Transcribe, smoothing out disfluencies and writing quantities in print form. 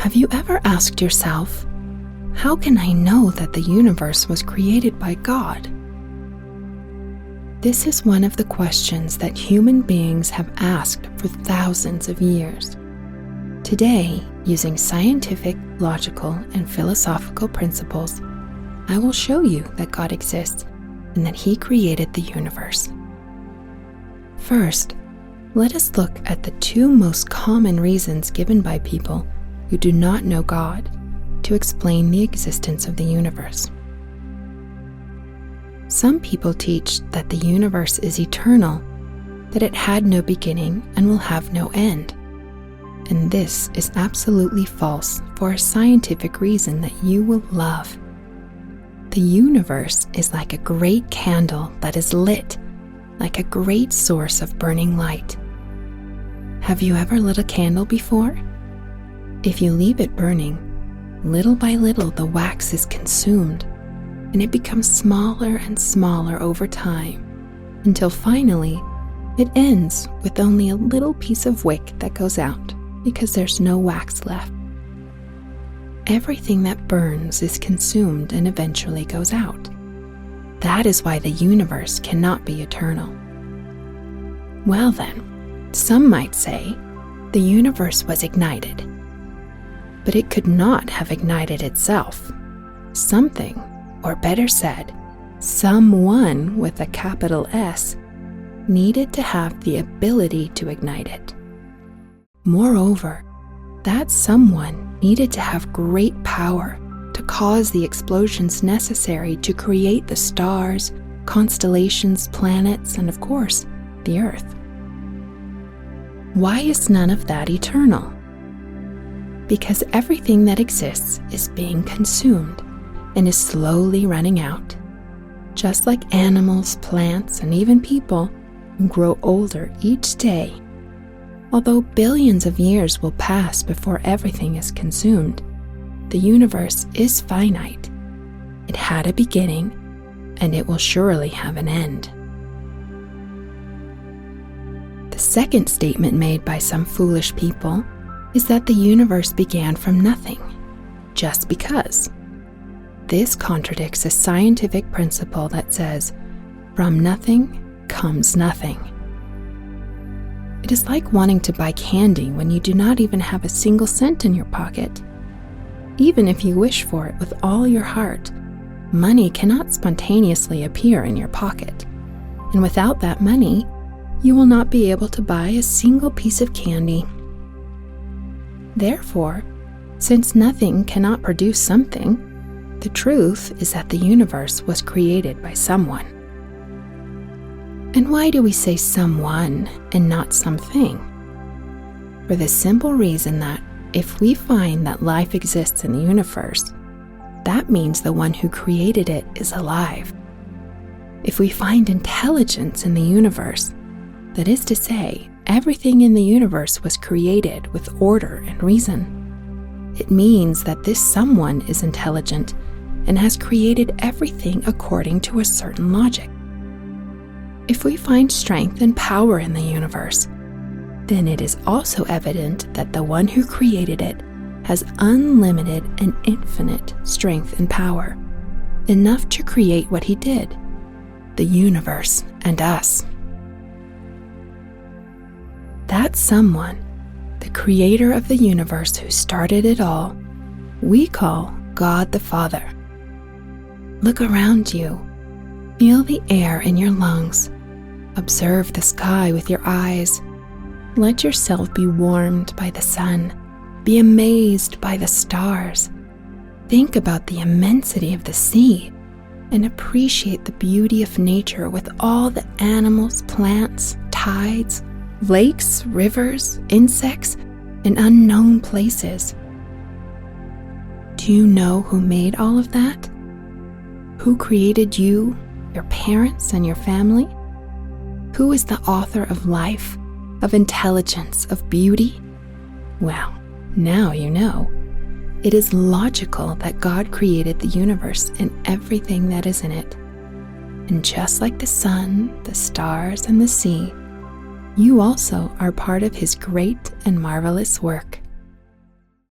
Have you ever asked yourself, how can I know that the universe was created by God? This is one of the questions that human beings have asked for thousands of years. Today, using scientific, logical, and philosophical principles, I will show you that God exists and that He created the universe. First, let us look at the two most common reasons given by people who do not know God to explain the existence of the universe. Some people teach that the universe is eternal, that it had no beginning and will have no end. And this is absolutely false for a scientific reason that you will love. The universe is like a great candle that is lit, like a great source of burning light. Have you ever lit a candle before? If you leave it burning, little by little the wax is consumed, and it becomes smaller and smaller over time, until finally it ends with only a little piece of wick that goes out because there's no wax left. Everything that burns is consumed and eventually goes out. That is why the universe cannot be eternal. Well then, some might say the universe was ignited, but it could not have ignited itself. Something, or better said, someone with a capital S, needed to have the ability to ignite it. Moreover, that someone needed to have great power to cause the explosions necessary to create the stars, constellations, planets, and of course, the Earth. Why is none of that eternal? Because everything that exists is being consumed and is slowly running out. Just like animals, plants, and even people grow older each day. Although billions of years will pass before everything is consumed, the universe is finite. It had a beginning, and it will surely have an end. The second statement made by some foolish people is that the universe began from nothing, just because. This contradicts a scientific principle that says, from nothing comes nothing. It is like wanting to buy candy when you do not even have a single cent in your pocket. Even if you wish for it with all your heart, money cannot spontaneously appear in your pocket. And without that money, you will not be able to buy a single piece of candy. Therefore, since nothing cannot produce something, the truth is that the universe was created by someone. And why do we say someone and not something? For the simple reason that if we find that life exists in the universe, that means the one who created it is alive. If we find intelligence in the universe, that is to say, everything in the universe was created with order and reason, it means that this someone is intelligent and has created everything according to a certain logic. If we find strength and power in the universe, then it is also evident that the one who created it has unlimited and infinite strength and power, enough to create what he did, the universe and us. That someone, the creator of the universe who started it all, we call God the Father. Look around you. Feel the air in your lungs. Observe the sky with your eyes. Let yourself be warmed by the sun. Be amazed by the stars. Think about the immensity of the sea and appreciate the beauty of nature with all the animals, plants, tides, lakes, rivers, insects, and unknown places. Do you know who made all of that? Who created you, your parents, and your family? Who is the author of life, of intelligence, of beauty? Well, now you know. It is logical that God created the universe and everything that is in it. And just like the sun, the stars, and the sea, you also are part of His great and marvelous work.